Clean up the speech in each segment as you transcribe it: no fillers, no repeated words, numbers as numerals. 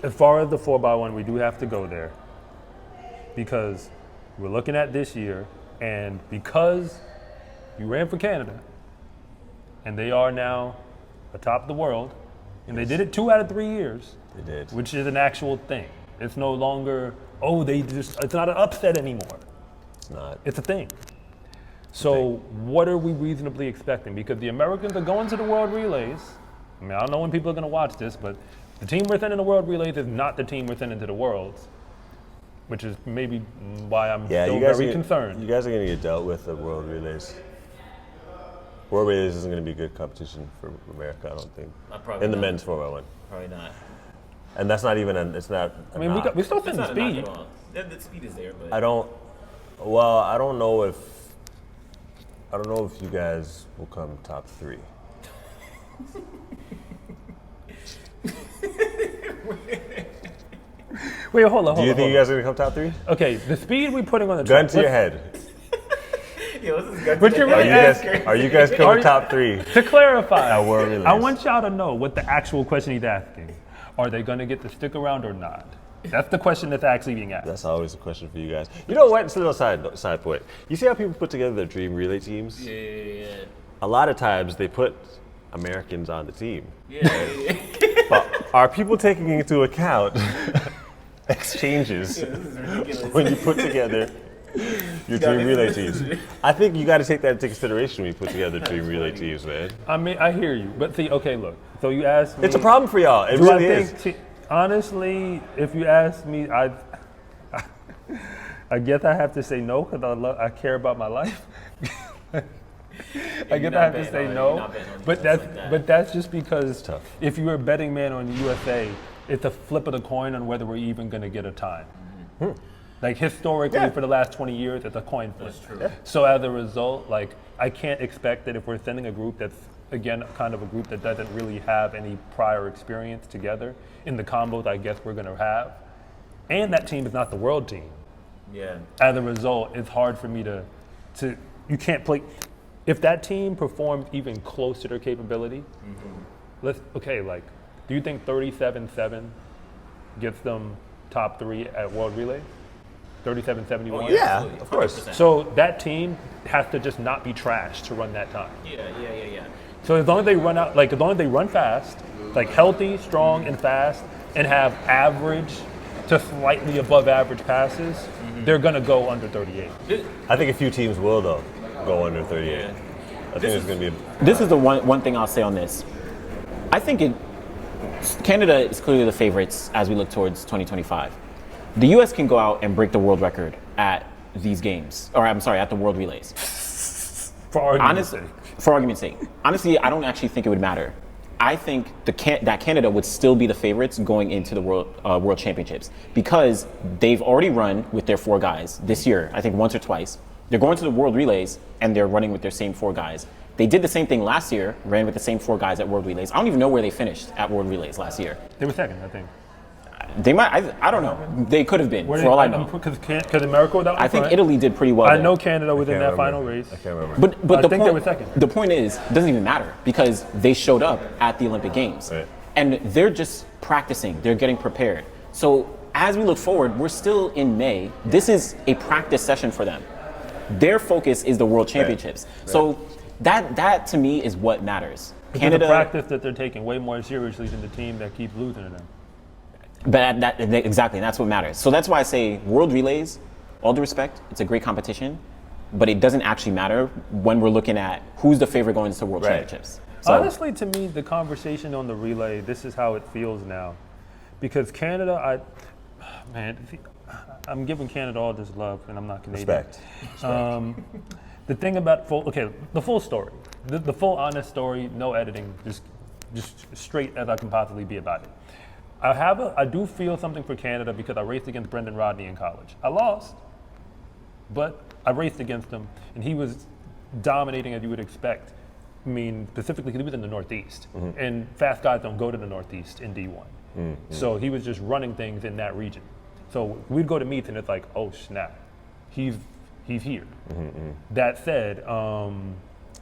As far as the 4x1, we do have to go there because we're looking at this year, and because you ran for Canada, and they are now atop the world, and they did it 2 out of 3 years. They did. Which is an actual thing. It's no longer, it's not an upset anymore. It's not. It's a thing. So what are we reasonably expecting? Because the Americans are going to the World Relays. I mean, I don't know when people are going to watch this, but the team we're sending to the World Relays is not the team we're sending to the Worlds, which is maybe why I'm still very concerned. You guys are going to get dealt with at World Relays. World Relays isn't going to be good competition for America, I don't think. In the men's 4x1. Probably not. And that's not even it's not. I mean, we still send the speed. The speed is there, but I don't know if you guys will come top 3. Wait, hold on. Do you think you guys are gonna come top 3? Okay, the speed we're putting on the gun to your head. Yo, this is gun But you're really asking. Are you guys coming top 3? To clarify, at World Relays? I want y'all to know what the actual question he's asking. Are they going to get to stick around or not? That's the question that's actually being asked. That's always a question for you guys. You know what? It's a little side point. You see how people put together their dream relay teams? Yeah. A lot of times they put Americans on the team. Yeah. But are people taking into account exchanges when you put together your dream relay teams? I think you got to take that into consideration when you put together dream relay teams, man. I mean, I hear you, but see, okay, look. So you asked me. It's a problem for y'all. It really is. Honestly, if you ask me, I guess I have to say no because I care about my life. I guess I have to say no, but that's just because if you were a betting man on the USA, it's a flip of the coin on whether we're even going to get a time. Like historically, for the last 20 years, it's a coin flip. That's true. Yeah. So as a result, like I can't expect that if we're sending a group that's again kind of a group that doesn't really have any prior experience together in the combos I guess we're going to have, and that team is not the world team. Yeah. As a result, it's hard for me to you can't play. If that team performs even close to their capability, do you think 37-7 gets them top 3 at World Relay? 37-71? Oh, Yeah, absolutely. of course. 100%. So that team has to just not be trash to run that time. Yeah. So as long as they run fast, like healthy, strong, and fast, and have average to slightly above average passes, they're gonna go under 38. I think a few teams will though go under 38. I think there's going to be This is the one thing I'll say on this. I think Canada is clearly the favorites as we look towards 2025. The U.S. can go out and break the world record at these games, or I'm sorry, at the World Relays. For argument's sake. For argument's sake. Honestly, I don't actually think it would matter. I think that Canada would still be the favorites going into the World Championships because they've already run with their 4 guys this year, I think once or twice. They're going to the World Relays and they're running with their same 4 guys. They did the same thing last year, ran with the same 4 guys at World Relays. I don't even know where they finished at World Relays last year. They were second, I think. They might, I don't know. They could have been, for all I know. Because America was out in I think front. Italy did pretty well. I there. know Canada was in that remember. final race. I can't remember. But I think they were second. The point is, it doesn't even matter because they showed up at the Olympic Games. Right. And they're just practicing. They're getting prepared. So as we look forward, we're still in May. This is a practice session for them. Their focus is the World Championships. Right. So that to me is what matters. Canada, the practice that they're taking way more seriously than the team that keeps losing to them. But exactly, and that's what matters. So that's why I say World Relays, all due respect, it's a great competition, but it doesn't actually matter when we're looking at who's the favorite going into World Championships. So, honestly, to me, the conversation on the relay, this is how it feels now. Because Canada, I'm giving Canada all this love, and I'm not Canadian. Respect. The thing about the full story, the full honest story, no editing, just straight as I can possibly be about it. I do feel something for Canada because I raced against Brendan Rodney in college. I lost, but I raced against him, and he was dominating as you would expect. I mean, specifically, he was in the Northeast, and fast guys don't go to the Northeast in D1. So he was just running things in that region. So we'd go to meets, and it's like, oh snap, he's here. That said,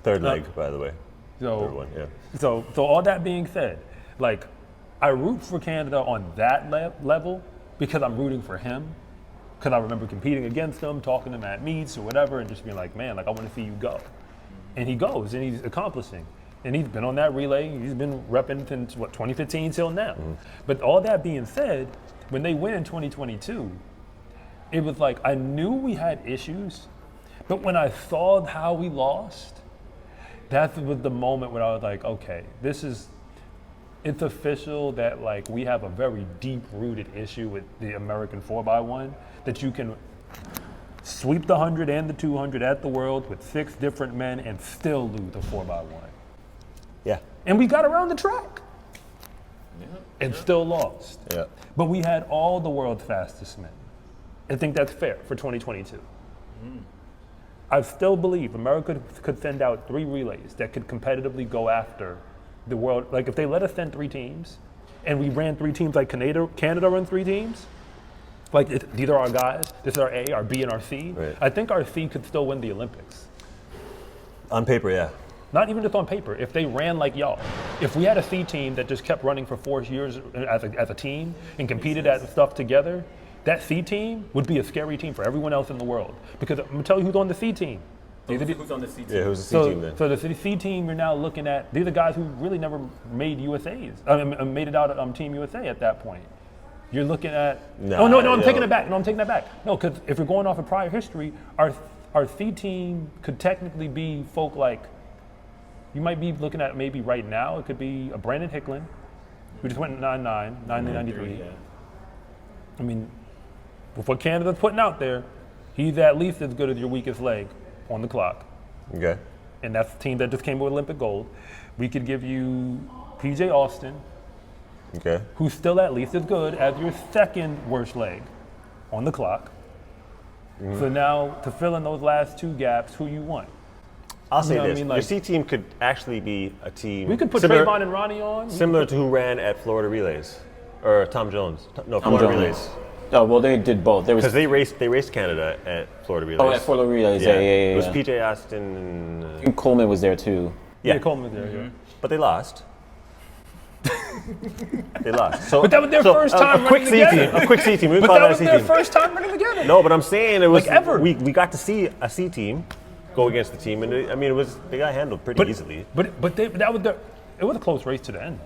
third leg, by the way. So Third one, yeah. So all that being said, like, I root for Canada on that level because I'm rooting for him. Because I remember competing against him, talking to him at meets or whatever, and just being like, man, like I want to see you go. And he goes, and he's accomplishing. And he's been on that relay. He's been repping since, 2015 till now. But all that being said, when they win in 2022, it was like I knew we had issues, but when I saw how we lost, that was the moment when I was like, okay, it's official that like we have a very deep-rooted issue with the American 4x1, that you can sweep the 100 and the 200 at the World with 6 different men and still lose the 4x1. Yeah. And we got around the track and still lost. Yeah. But we had all the world's fastest men. I think that's fair for 2022. I still believe America could send out 3 relays that could competitively go after the world. Like if they let us send 3 teams and we ran 3 teams like Canada run 3 teams, like these are our guys, this is our A, our B, and our C. Right. I think our C could still win the Olympics. On paper, yeah. Not even just on paper. If they ran like y'all, if we had a C team that just kept running for 4 years as a team and competed at stuff together, that C team would be a scary team for everyone else in the world. Because I'm gonna tell you who's on the C team. Who's on the C team? Yeah, who's the C team then? So the C team you're now looking at, these are guys who really never made USA's. Made it out of Team USA at that point. You're looking at. I'm taking it back. No, because if you're going off of prior history, our C team could technically be folk like. You might be looking at maybe right now, it could be a Brandon Hicklin, who just went 9-9, 993. I mean, with what Canada's putting out there, he's at least as good as your weakest leg on the clock. Okay. And that's the team that just came with Olympic gold. We could give you PJ Austin, Okay. who's still at least as good as your second worst leg on the clock. So now, to fill in those last 2 gaps, who you want? I'll say You know what I this: mean? your Like- C team could actually be a team. We could put similar, Trayvon and Ronnie on. similar to who ran at Florida Relays, or Tom Jones. No, Tom Florida Jones. Relays, Oh, well, they did both. There was because they raced Canada at Florida Relays. at Florida Relays. Yeah. It was PJ Austin. And Coleman was there too. Yeah, Coleman was there. Yeah. But they lost. They lost. So, But that was their first time a quick running C together. team. A quick C team. We But call that that a was C their team. first time running together. No, but I'm saying it was Like ever. We got to see a C team go against the team, and they got handled pretty easily. But it was a close race to the end.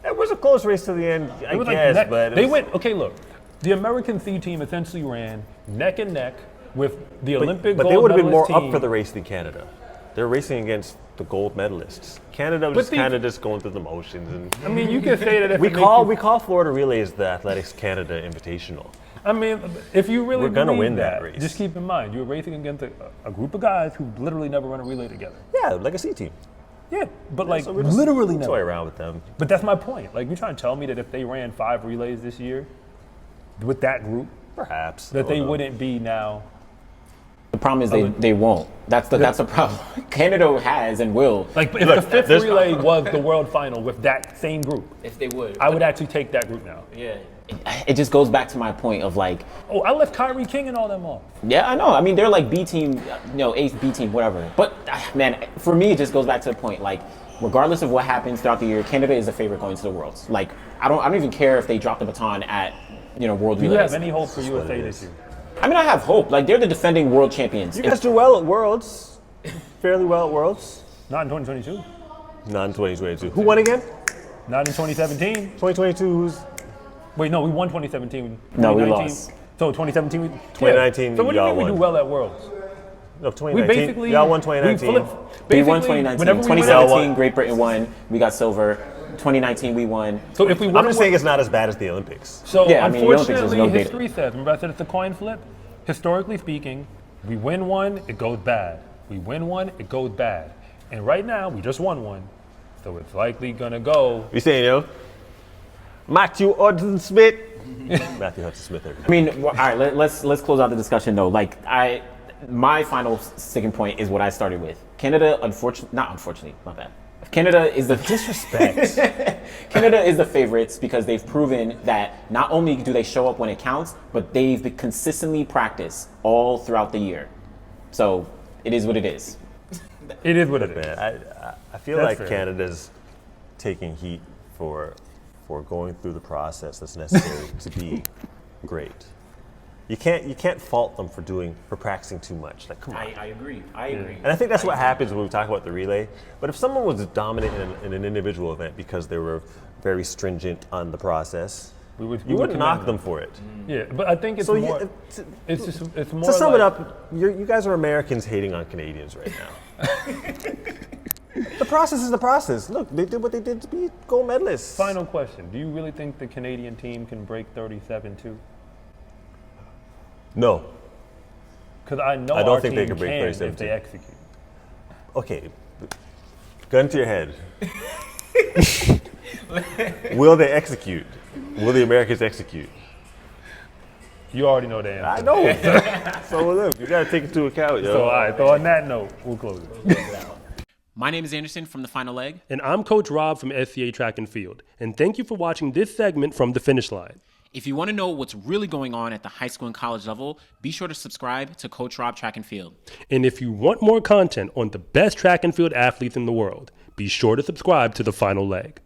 It was a close race to the end, I It was guess, like but they went. Okay, look, the American C team essentially ran neck and neck with the Olympic But gold they would have been more medalist team. up for the race than Canada. They're racing against the gold medalists. Canada was kind of just going through the motions, and I mean, you can say that if we it makes call Florida Relays the Athletics Canada Invitational. I mean, if you really We're gonna believe win that race. just keep in mind you're racing against a group of guys who literally never run a relay together. Yeah, like a C team. Yeah, but like So we're just literally toy never. around with them. But that's my point. Like, you're trying to tell me that if they ran 5 relays this year with that group, Perhaps that they wouldn't be now. The problem is they won't. That's the problem. Canada has and will. Like, if Look, the 5th there's- relay was the world final with that same group, If they would. I would actually take that group now. Yeah. It just goes back to my point of like, Oh, I left Kyrie King and all them off. yeah, I know. I mean, they're like B team, ace B team, whatever. But man, for me, it just goes back to the point. Like, regardless of what happens throughout the year, Canada is the favorite going to the Worlds. Like, I don't even care if they drop the baton at World Do you Relays. have any hope for what USA it this is. year? I mean, I have hope. Like, they're the defending world champions. You guys do well at Worlds, fairly well at Worlds. Not in 2022. Not in 2022. Who won again? Not in 2017. 2022. Who's Wait, no, we won 2017. No, we 2019 lost. So 2017, 2019, So what do you y'all mean we won. do well at Worlds? no We 2019? basically Y'all won 2019. We won basically, 2019. whenever we win 2017, won. Great Britain won. We got silver. 2019, we won. So if we win, I'm just saying it's not as bad as the Olympics. So Yeah, I mean, the Olympics is unfortunately, no data. history says. Remember, I said it's a coin flip. Historically speaking, we win one, it goes bad. We win one, it goes bad. And right now, we just won one, so it's likely gonna go. You saying, Matthew Hudson Smith? Matthew Hudson Smith. I mean, all right. Let's close out the discussion though. Like, my final sticking point is what I started with. Canada, unfortunately, not bad. Canada is the disrespect. Canada is the favorites because they've proven that not only do they show up when it counts, but they've been consistently practiced all throughout the year. So it is what it is. It is what it is. Man, I feel That's like fair. Canada's taking heat for for going through the process that's necessary to be great. You can't fault them for practicing too much. Like, come on. I agree. I agree. And I think that's what happens when we talk about the relay. But if someone was dominant in an individual event because they were very stringent on the process, you wouldn't knock them for it. Yeah, but I think it's So more. you- It's more. To sum like, it up, you guys are Americans hating on Canadians right now. The process is the process. Look, they did what they did to be gold medalists. Final question: do you really think the Canadian team can break 37-2? No. Because I know I don't our think team they can break can 37-2. if they execute. Okay. Gun to your head. Will they execute? Will the Americans execute? You already know the answer. I know. So look, you gotta take into account, yo. So all right. So on that note, we'll close it. My name is Anderson from The Final Leg. And I'm Coach Rob from SCA Track and Field. And thank you for watching this segment from the finish line. If you want to know what's really going on at the high school and college level, be sure to subscribe to Coach Rob Track and Field. And if you want more content on the best track and field athletes in the world, be sure to subscribe to The Final Leg.